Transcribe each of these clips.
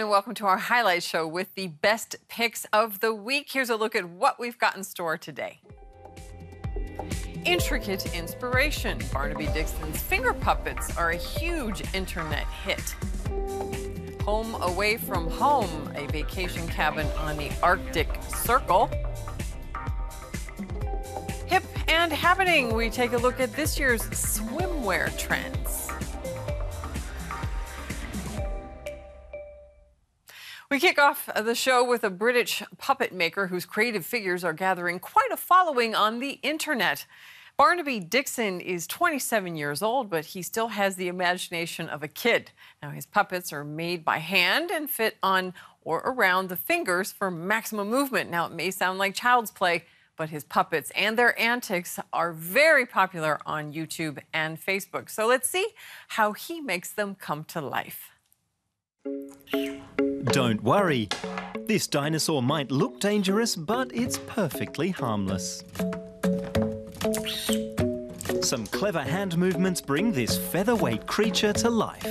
and welcome to our highlight show with the best picks of the week. Here's a look at what we've got in store today. Intricate inspiration. Barnaby Dixon's finger puppets are a huge internet hit. Home away from home, a vacation cabin on the Arctic Circle. Hip and happening, we take a look at this year's swimwear trends. We kick off the show with a British puppet maker whose creative figures are gathering quite a following on the internet. Barnaby Dixon is 27 years old, but he still has the imagination of a kid. Now, his puppets are made by hand and fit on or around the fingers for maximum movement. Now, it may sound like child's play, but his puppets and their antics are very popular on YouTube and Facebook. So let's see how he makes them come to life. Don't worry. This dinosaur might look dangerous, but it's perfectly harmless. Some clever hand movements bring this featherweight creature to life.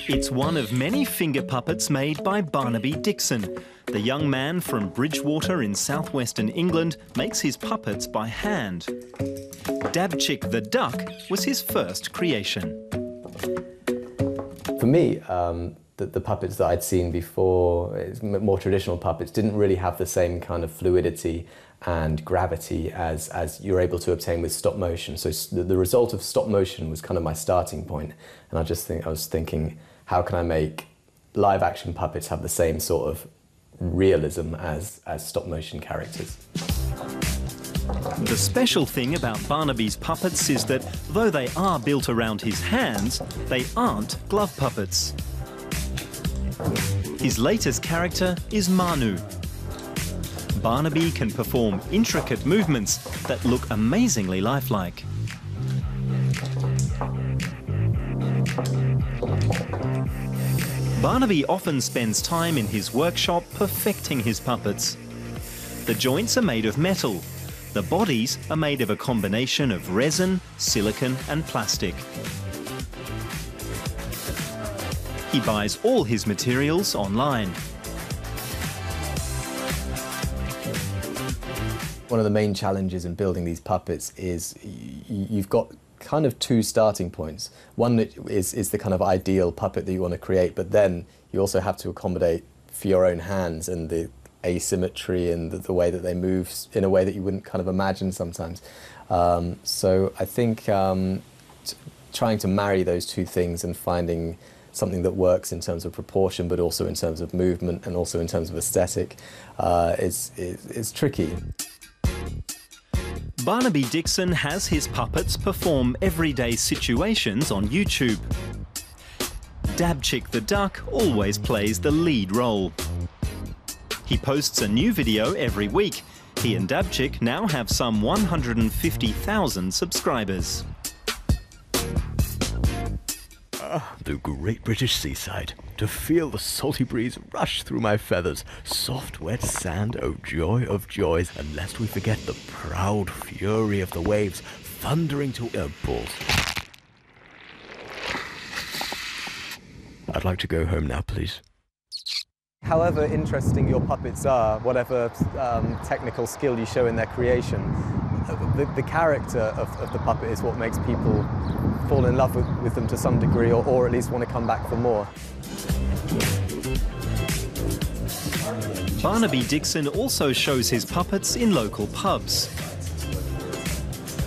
It's one of many finger puppets made by Barnaby Dixon. The young man from Bridgewater in southwestern England makes his puppets by hand. Dabchick the duck was his first creation. For me, the puppets that I'd seen before, more traditional puppets, didn't really have the same kind of fluidity and gravity as you're able to obtain with stop motion. So the result of stop motion was kind of my starting point. And I was thinking, how can I make live action puppets have the same sort of realism as stop motion characters? The special thing about Barnaby's puppets is that though they are built around his hands, they aren't glove puppets. His latest character is Manu. Barnaby can perform intricate movements that look amazingly lifelike. Barnaby often spends time in his workshop perfecting his puppets. The joints are made of metal. The bodies are made of a combination of resin, silicone and plastic. He buys all his materials online. One of the main challenges in building these puppets is you've got kind of two starting points. One is the kind of ideal puppet that you want to create, but then you also have to accommodate for your own hands and the asymmetry and the way that they move in a way that you wouldn't kind of imagine sometimes. So I think trying to marry those two things and finding something that works in terms of proportion but also in terms of movement and also in terms of aesthetic is tricky. Barnaby Dixon has his puppets perform everyday situations on YouTube. Dabchick the duck always plays the lead role. He posts a new video every week. He and Dabchick now have some 150,000 subscribers. The great British seaside, to feel the salty breeze rush through my feathers, soft wet sand, oh joy of joys, and lest we forget the proud fury of the waves thundering to balls. I'd like to go home now, please. However interesting your puppets are, whatever technical skill you show in their creation, the character of the puppet is what makes people fall in love with them to some degree, or at least want to come back for more. Barnaby Dixon also shows his puppets in local pubs.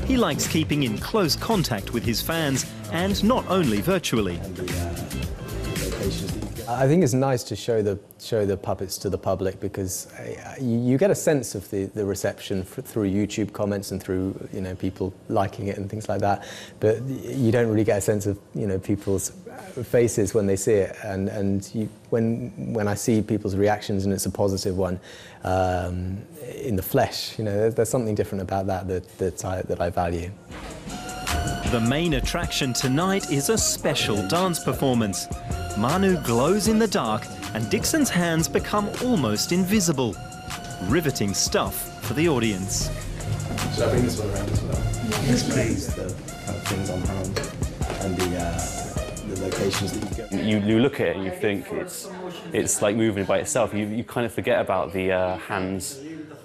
He likes keeping in close contact with his fans, and not only virtually. I think it's nice to show the puppets to the public because you get a sense of the reception through YouTube comments and through people liking it and things like that, but you don't really get a sense of people's faces when they see it, and when I see people's reactions and it's a positive one in the flesh, there's something different about that I value. The main attraction tonight is a special dance performance. Manu glows in the dark and Dixon's hands become almost invisible. Riveting stuff for the audience. Should I bring this one around as well? Yes, please. The kind of things on hand and the locations that you go. You look at it and you think it's like moving by itself. You kind of forget about the hands,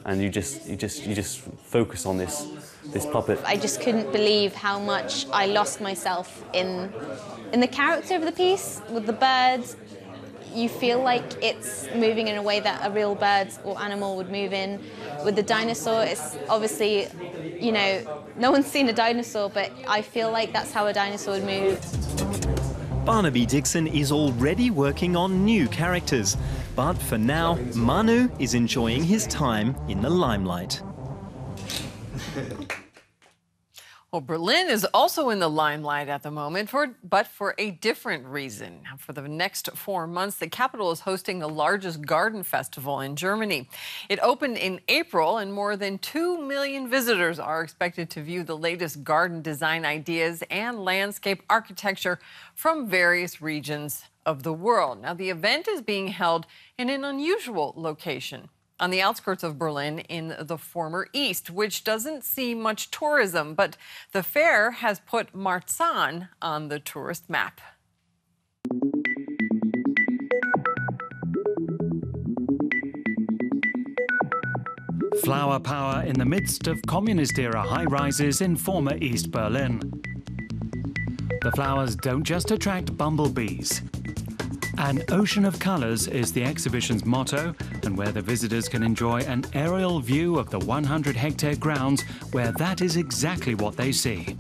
and you just focus on this puppet. I just couldn't believe how much I lost myself in the character of the piece. With the birds, you feel like it's moving in a way that a real bird or animal would move in. With the dinosaur, it's obviously, you know, no one's seen a dinosaur, but I feel like that's how a dinosaur would move. Barnaby Dixon is already working on new characters, but for now, Manu is enjoying his time in the limelight. Well, Berlin is also in the limelight at the moment, but for a different reason. For the next 4 months, the capital is hosting the largest garden festival in Germany. It opened in April, and more than 2 million visitors are expected to view the latest garden design ideas and landscape architecture from various regions of the world. Now, the event is being held in an unusual location on the outskirts of Berlin in the former East, which doesn't see much tourism, but the fair has put Marzahn on the tourist map. Flower power in the midst of communist-era high-rises in former East Berlin. The flowers don't just attract bumblebees. An ocean of colours is the exhibition's motto, and where the visitors can enjoy an aerial view of the 100-hectare grounds where that is exactly what they see.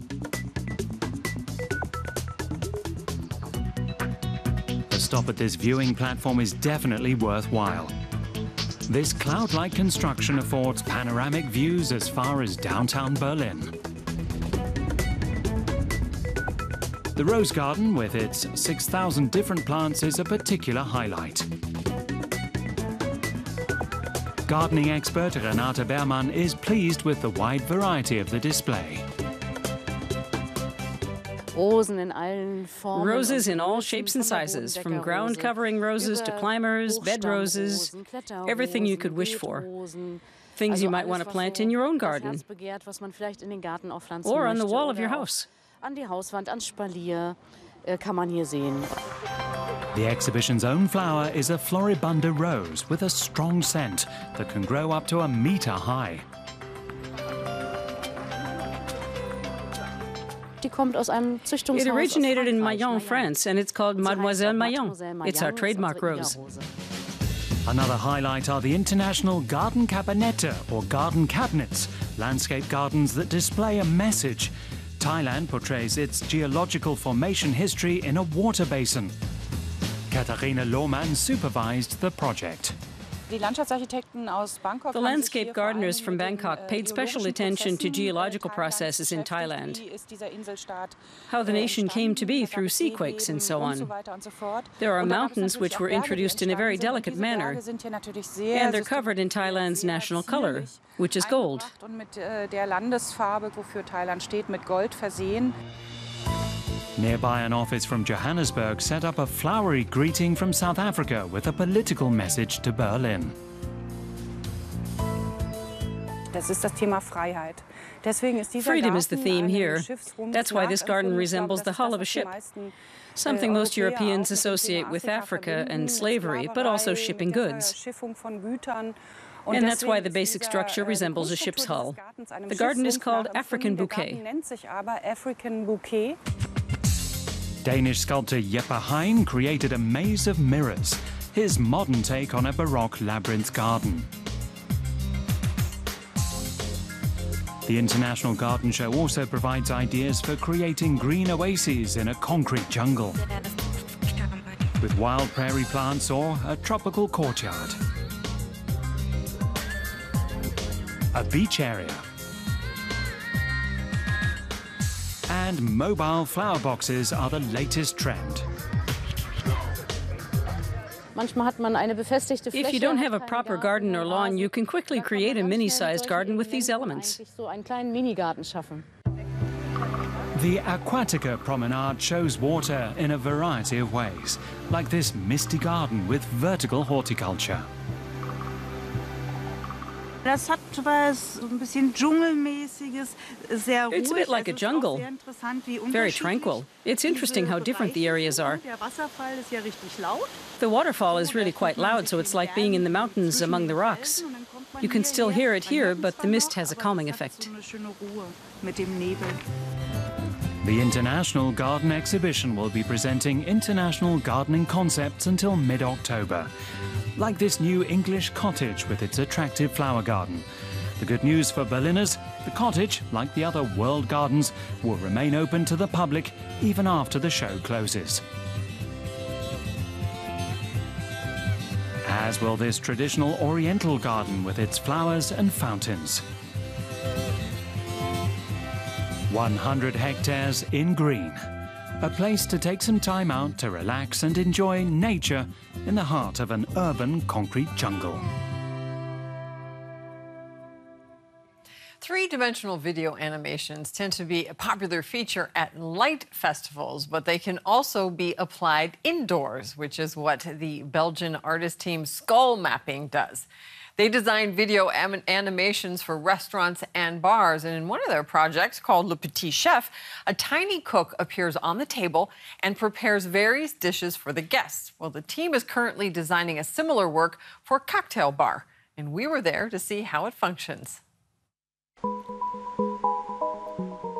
A stop at this viewing platform is definitely worthwhile. This cloud-like construction affords panoramic views as far as downtown Berlin. The Rose Garden, with its 6,000 different plants, is a particular highlight. Gardening expert Renate Beermann is pleased with the wide variety of the display. Roses in all shapes and sizes, from ground-covering roses to climbers, bed roses, everything you could wish for. Things you might want to plant in your own garden, or on the wall of your house. The exhibition's own flower is a Floribunda rose with a strong scent that can grow up to 1 meter high. It originated in Mayenne, France, and it's called Mademoiselle Mayenne. It's our trademark rose. Another highlight are the international Garden Kabinette, or garden cabinets, landscape gardens that display a message. Thailand portrays its geological formation history in a water basin. Katharina Lohmann supervised the project. The landscape gardeners from Bangkok paid special attention to geological processes in Thailand, how the nation came to be through sea quakes and so on. There are mountains which were introduced in a very delightful manner, and they're covered in Thailand's national color, which is gold. Nearby, an office from Johannesburg set up a flowery greeting from South Africa with a political message to Berlin. Freedom is the theme here. That's why this garden resembles the hull of a ship, something most Europeans associate with Africa and slavery, but also shipping goods. And that's why the basic structure resembles a ship's hull. The garden is called African Bouquet. Danish sculptor Jeppe Hein created a maze of mirrors, his modern take on a Baroque labyrinth garden. The International Garden Show also provides ideas for creating green oases in a concrete jungle, with wild prairie plants or a tropical courtyard. A beach area, and mobile flower boxes are the latest trend. If you don't have a proper garden or lawn, you can quickly create a mini-sized garden with these elements. The Aquatica promenade shows water in a variety of ways, like this misty garden with vertical horticulture. It's a bit like a jungle, very tranquil. It's interesting how different the areas are. The waterfall is really quite loud, so it's like being in the mountains among the rocks. You can still hear it here, but the mist has a calming effect. The International Garden Exhibition will be presenting international gardening concepts until mid-October, like this new English cottage with its attractive flower garden. The good news for Berliners, the cottage, like the other world gardens, will remain open to the public even after the show closes. As will this traditional Oriental garden with its flowers and fountains. 100 hectares in green. A place to take some time out to relax and enjoy nature in the heart of an urban concrete jungle. Three-dimensional video animations tend to be a popular feature at light festivals, but they can also be applied indoors, which is what the Belgian artist team Skull Mapping does. They design video animations for restaurants and bars, and in one of their projects called Le Petit Chef, a tiny cook appears on the table and prepares various dishes for the guests. Well, the team is currently designing a similar work for a cocktail bar, and we were there to see how it functions.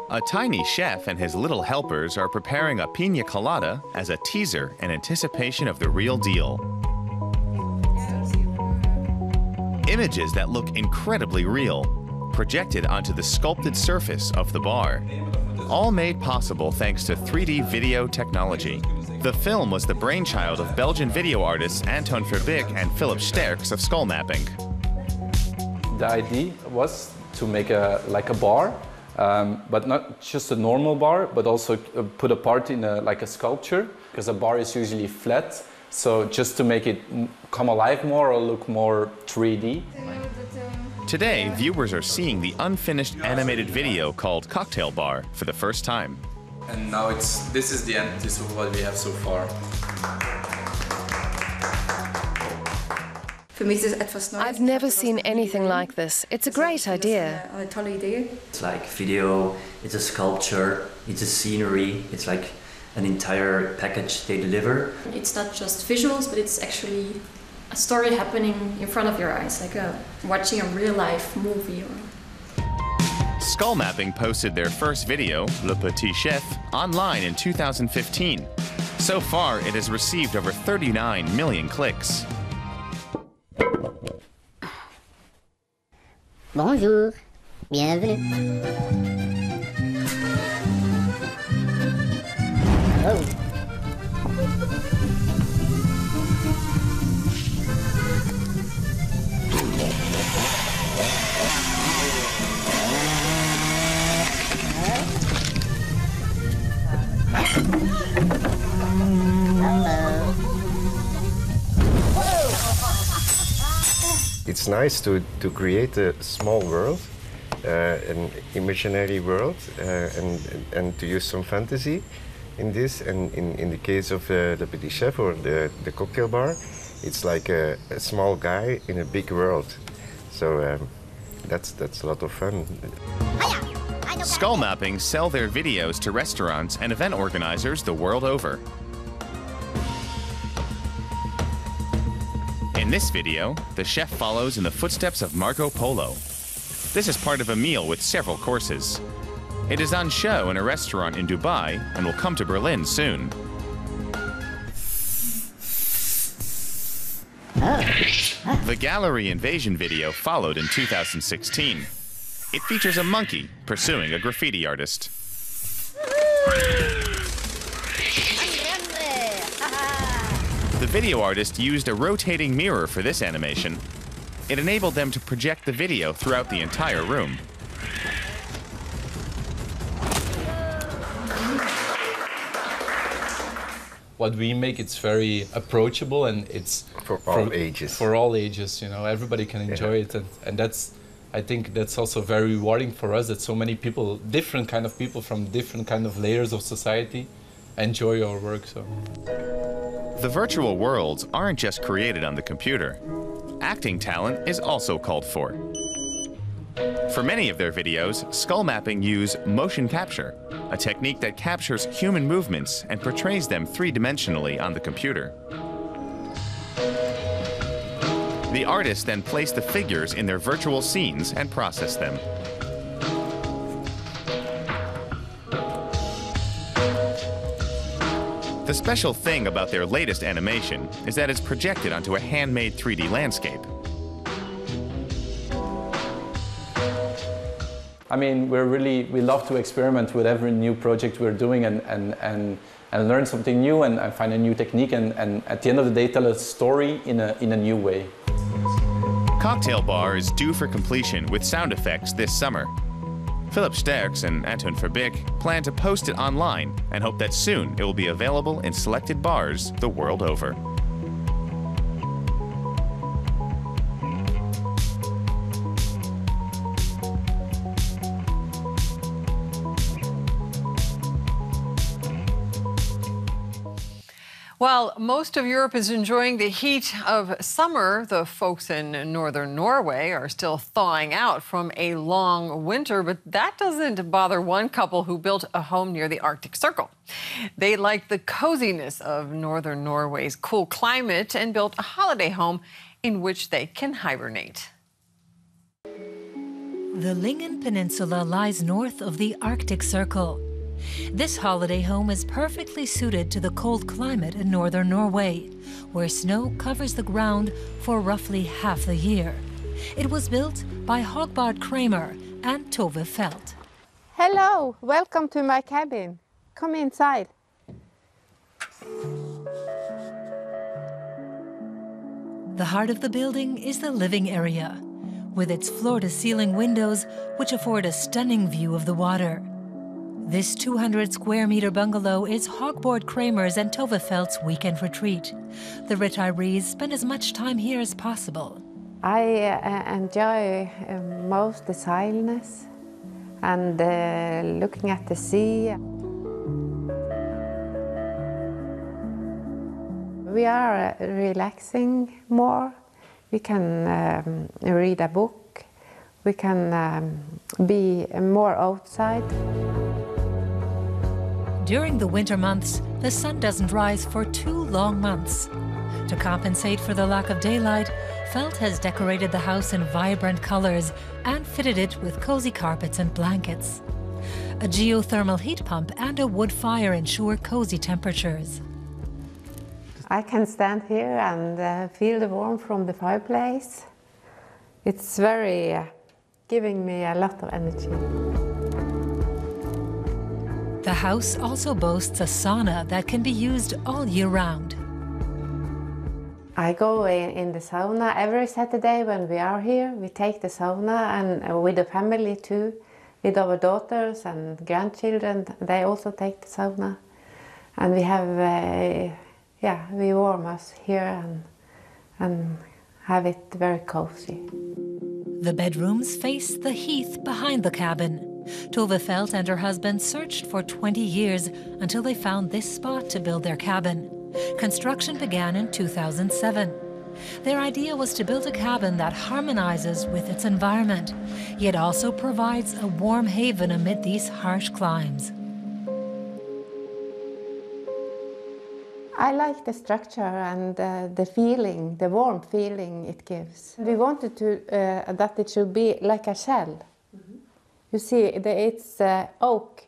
A tiny chef and his little helpers are preparing a piña colada as a teaser in anticipation of the real deal. Images that look incredibly real, projected onto the sculpted surface of the bar. All made possible thanks to 3D video technology. The film was the brainchild of Belgian video artists Anton Verbeek and Philip Sterks of Skull Mapping. The idea was to make a bar, but not just a normal bar, but also put a part in like a sculpture, because a bar is usually flat. So just to make it come alive more or look more 3D. Today, viewers are seeing the unfinished animated video called Cocktail Bar for the first time. And now this is the end, this is what we have so far. I've never seen anything like this. It's a great idea. It's like video, it's a sculpture, it's a scenery, it's like an entire package they deliver. It's not just visuals, but it's actually a story happening in front of your eyes, like watching a real-life movie. Skull Mapping posted their first video, Le Petit Chef, online in 2015. So far, it has received over 39 million clicks. Bonjour, bienvenue. Oh. It's nice to create a small world, an imaginary world, and to use some fantasy in this. And in the case of the Petit Chef or the cocktail bar, it's like a small guy in a big world. So that's a lot of fun. Skull Mapping sell their videos to restaurants and event organizers the world over. In this video, the chef follows in the footsteps of Marco Polo. This is part of a meal with several courses. It is on show in a restaurant in Dubai and will come to Berlin soon. The Gallery Invasion video followed in 2016. It features a monkey pursuing a graffiti artist. The video artist used a rotating mirror for this animation. It enabled them to project the video throughout the entire room. What we make, it's very approachable, and it's for all ages. For all ages, you know, everybody can enjoy it, and that's, I think that's also very rewarding for us, that so many people, different kind of people from different kind of layers of society, enjoy our work. So. The virtual worlds aren't just created on the computer. Acting talent is also called for. For many of their videos, skull mapping use motion capture, a technique that captures human movements and portrays them three-dimensionally on the computer. The artists then place the figures in their virtual scenes and process them. The special thing about their latest animation is that it's projected onto a handmade 3D landscape. I mean, we love to experiment with every new project we're doing and learn something new and find a new technique and at the end of the day tell a story in a new way. Cocktail Bar is due for completion with sound effects this summer. Philip Sterks and Anton Verbeek plan to post it online and hope that soon it will be available in selected bars the world over. While most of Europe is enjoying the heat of summer, the folks in northern Norway are still thawing out from a long winter, but that doesn't bother one couple who built a home near the Arctic Circle. They like the coziness of northern Norway's cool climate and built a holiday home in which they can hibernate. The Lyngen Peninsula lies north of the Arctic Circle. This holiday home is perfectly suited to the cold climate in northern Norway, where snow covers the ground for roughly half the year. It was built by Hogbard Kramer and Tove Felt. Hello, welcome to my cabin. Come inside. The heart of the building is the living area, with its floor-to-ceiling windows, which afford a stunning view of the water. This 200-square-meter bungalow is Hogbard Kramer's and Tove Felt's weekend retreat. The retirees spend as much time here as possible. I enjoy most the silence and looking at the sea. We are relaxing more. We can read a book. We can be more outside. During the winter months, the sun doesn't rise for 2 long months. To compensate for the lack of daylight, Felt has decorated the house in vibrant colors and fitted it with cozy carpets and blankets. A geothermal heat pump and a wood fire ensure cozy temperatures. I can stand here and feel the warmth from the fireplace. It's very giving me a lot of energy. The house also boasts a sauna that can be used all year round. I go in the sauna every Saturday when we are here. We take the sauna and with the family too, with our daughters and grandchildren. They also take the sauna. And we have, we warm us here and have it very cozy. The bedrooms face the heath behind the cabin. Tove Felt and her husband searched for 20 years until they found this spot to build their cabin. Construction began in 2007. Their idea was to build a cabin that harmonizes with its environment, yet also provides a warm haven amid these harsh climes. I like the structure and the feeling, the warm feeling it gives. We wanted to that it should be like a shell. You see, it's oak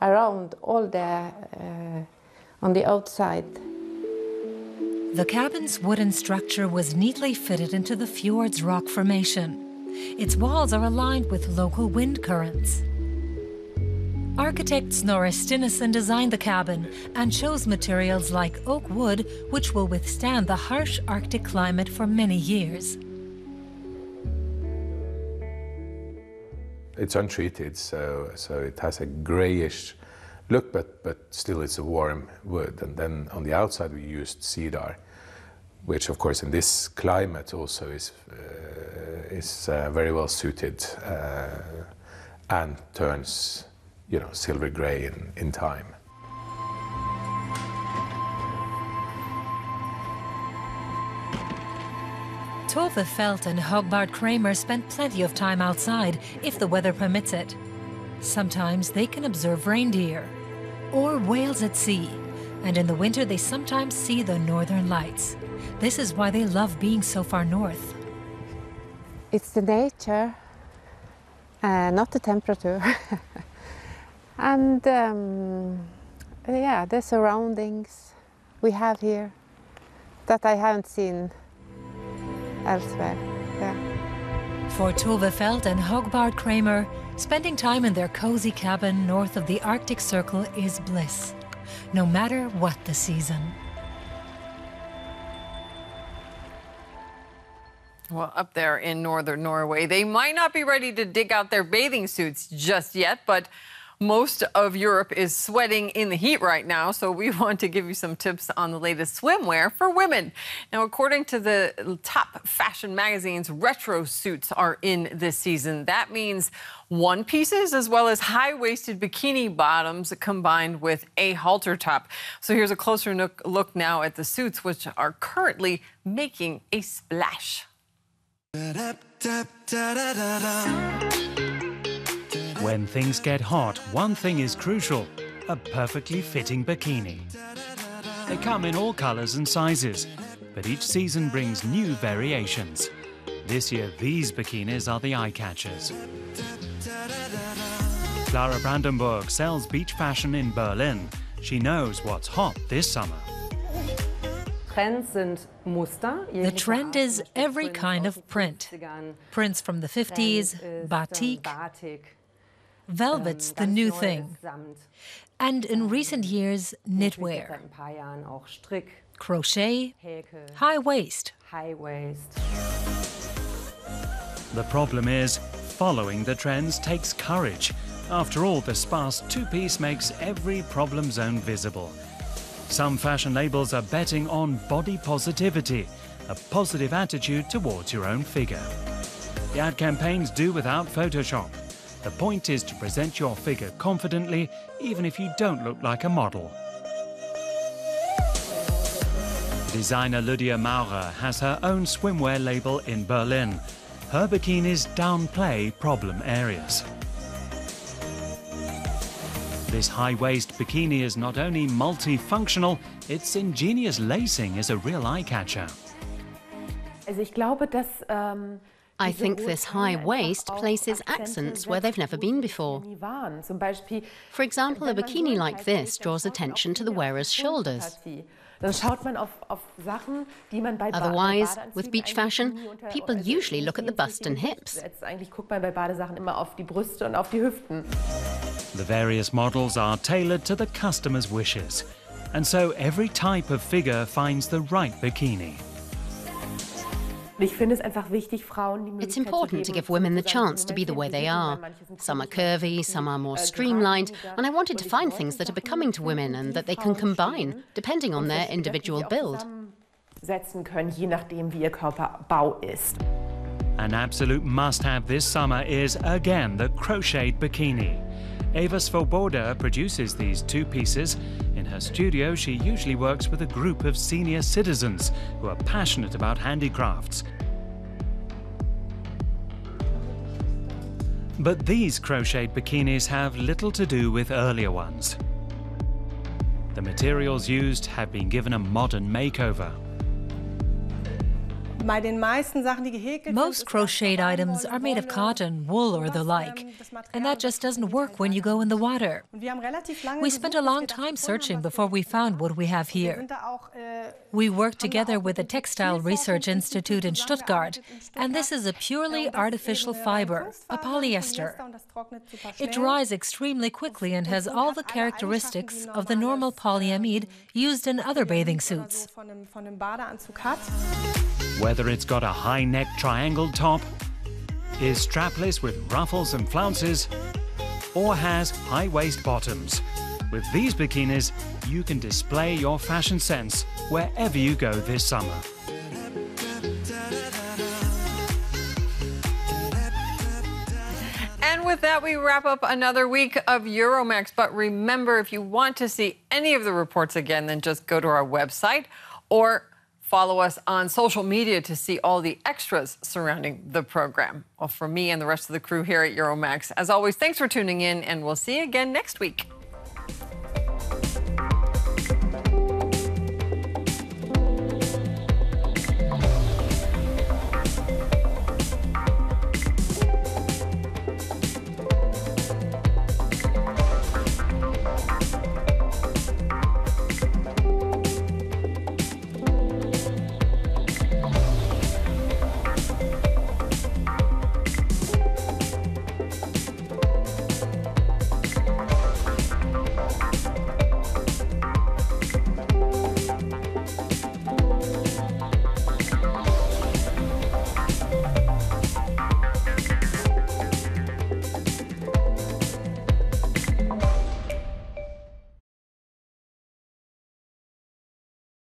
around all on the outside. The cabin's wooden structure was neatly fitted into the fjord's rock formation. Its walls are aligned with local wind currents. Architect Snorre Stinesen designed the cabin and chose materials like oak wood, which will withstand the harsh Arctic climate for many years. It's untreated, so it has a grayish look, but still it's a warm wood. And then on the outside we used cedar, which of course in this climate also is very well suited and turns, silver gray in time. Tove Felt and Hogbart Kramer spend plenty of time outside if the weather permits it. Sometimes they can observe reindeer or whales at sea, and in the winter they sometimes see the northern lights. This is why they love being so far north. It's the nature, not the temperature. And yeah, the surroundings we have here that I haven't seen elsewhere. Yeah. For Tove Felt and Hogbart Kramer, spending time in their cozy cabin north of the Arctic Circle is bliss, no matter what the season. Well, up there in northern Norway, they might not be ready to dig out their bathing suits just yet, but most of Europe is sweating in the heat right now, so we want to give you some tips on the latest swimwear for women. Now, according to the top fashion magazines, retro suits are in this season. That means one pieces as well as high-waisted bikini bottoms combined with a halter top. So here's a closer look now at the suits, which are currently making a splash. When things get hot, one thing is crucial: a perfectly fitting bikini. They come in all colors and sizes, but each season brings new variations. This year, these bikinis are the eye-catchers. Clara Brandenburg sells beach fashion in Berlin. She knows what's hot this summer. The trend is every kind of print. Prints from the 50s, batik. Velvet's the new thing. And in recent years, knitwear. Crochet, high waist. The problem is, following the trends takes courage. After all, the sparse two-piece makes every problem zone visible. Some fashion labels are betting on body positivity, a positive attitude towards your own figure. The ad campaigns do without Photoshop. The point is to present your figure confidently, even if you don't look like a model. Designer Lydia Maurer has her own swimwear label in Berlin. Her bikinis downplay problem areas. This high-waist bikini is not only multifunctional, its ingenious lacing is a real eye-catcher. I think this high waist places accents where they've never been before. For example, a bikini like this draws attention to the wearer's shoulders. Otherwise, with beach fashion, people usually look at the bust and hips. The various models are tailored to the customer's wishes, and so every type of figure finds the right bikini. It's important to give women the chance to be the way they are. Some are curvy, some are more streamlined, and I wanted to find things that are becoming to women and that they can combine, depending on their individual build. An absolute must-have this summer is, again, the crocheted bikini. Eva Svoboda produces these two pieces. In her studio, she usually works with a group of senior citizens who are passionate about handicrafts. But these crocheted bikinis have little to do with earlier ones. The materials used have been given a modern makeover. Most crocheted items are made of cotton, wool or the like, and that just doesn't work when you go in the water. We spent a long time searching before we found what we have here. We worked together with the Textile Research Institute in Stuttgart, and this is a purely artificial fiber, a polyester. It dries extremely quickly and has all the characteristics of the normal polyamide used in other bathing suits. Whether it's got a high-neck triangle top, is strapless with ruffles and flounces, or has high-waist bottoms, with these bikinis, you can display your fashion sense wherever you go this summer. And with that, we wrap up another week of Euromaxx. But remember, if you want to see any of the reports again, then just go to our website or Follow us on social media to see all the extras surrounding the program. Well, from me and the rest of the crew here at Euromaxx, as always, thanks for tuning in, and we'll see you again next week.